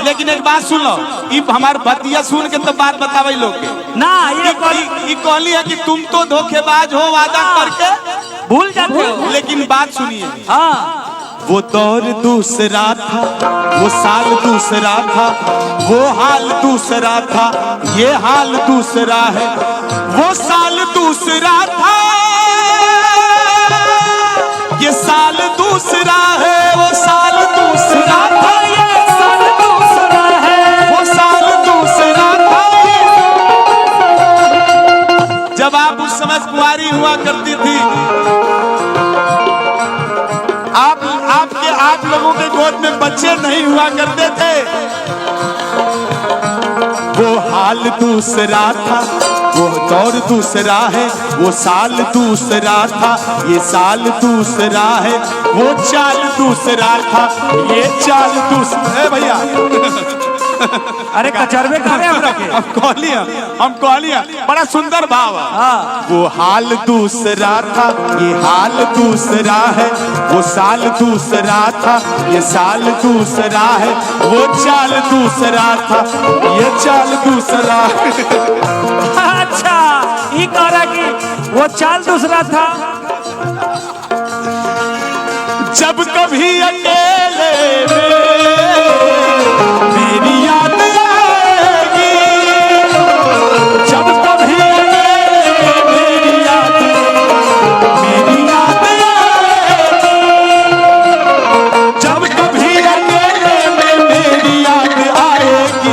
लेकिन एक बात सुन लो, हमार बतिया सुन के तो बात बतावे लोग के ना। ये कहली है कि तुम तो धोखेबाज हो, वादा करके भूल जाते हो। लेकिन बात सुनिए, हाँ वो दौर दूसरा था, वो साल दूसरा था, वो हाल दूसरा था, ये हाल दूसरा है। वो साल दूसरा था, ये साल दूसरा है। वो साल दूसरा था, ये साल दूसरा है। वो साल दूसरा था। जब आप उस समय कुंवारी हुआ करती थी, आप लोगों के गोद में बच्चे नहीं हुआ करते थे। वो हाल दूसरा था, वो दौर दूसरा है। वो साल दूसरा था, ये साल दूसरा है। वो चाल दूसरा था, ये चाल दूसरा। भैया अरे कचरवे कहाँ हम रखे? हम कहलिया बड़ा सुंदर भाव है। हाँ। वो हाल दूसरा था, ये हाल दूसरा है। वो साल दूसरा था, ये साल दूसरा है। वो चाल दूसरा था, ये चाल दूसरा है। अच्छा, ये कह रहा कि वो चाल दूसरा था। जब कभी अकेले मेरी याद आएगी, जब कभी अकेले मेरी याद आएगी, जब कभी अकेले में मेरी याद आएगी।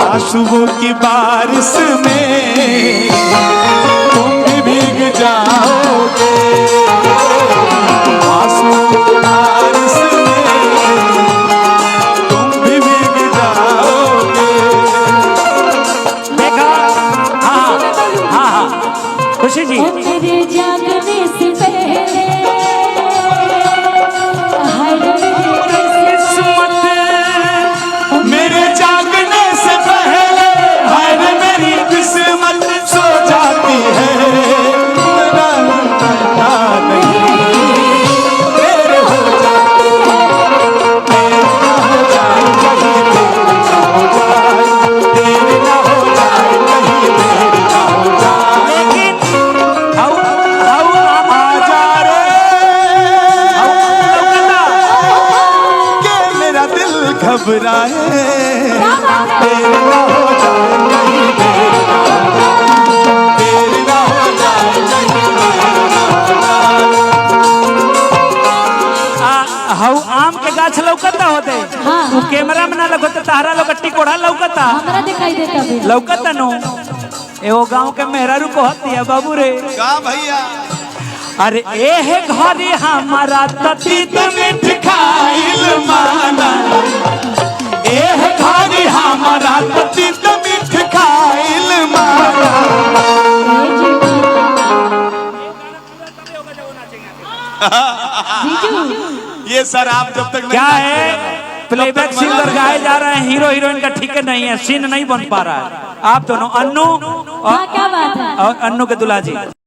आंसुओं की बारिश में तुम भी भीग जाओगे। आंसुओं की बारिश में तुम भी भीग जाओगे। देखा? हाँ हाँ हाँ खुशी जी, तेरे जागने से पहले मेरे जागने से पहले हाय रे मेरी किस्मत सो जाती है। तेरे हो जाती है, तेरे ना हो जाए कहीं, मेरी ना हो जाए। लेकिन आजा रे के मेरा दिल घबराए। तेरे ना हो जाए कहीं, तेरे ना हो जाए, तेरे ना हो जाए कहीं, मेरे ना हो जाए। हाउ आम के गाछ लौकता होते। हाँ। वो कैमरा में ना लगते, तारा लौकती कोढ़ा लौकता हमरा दिखाई देता भी लौकता नो। एगो गांव के मेहरारू को हतिया बाबू रे, का भैया अरे एहे घरे हमारा ततीत मिठ खाइल माना, एह घरे हमारा ततीत मिठ खाइल माना। ये सर आप जब तक क्या है, प्लेबैक सिंगर गाए जा रहे हैं, हीरो हीरोइन का ठीक नहीं है, सीन नहीं बन पा रहा है। आप दोनों अन्नू हाँ, क्या बात है? और अन्नू के दुल्हा जी।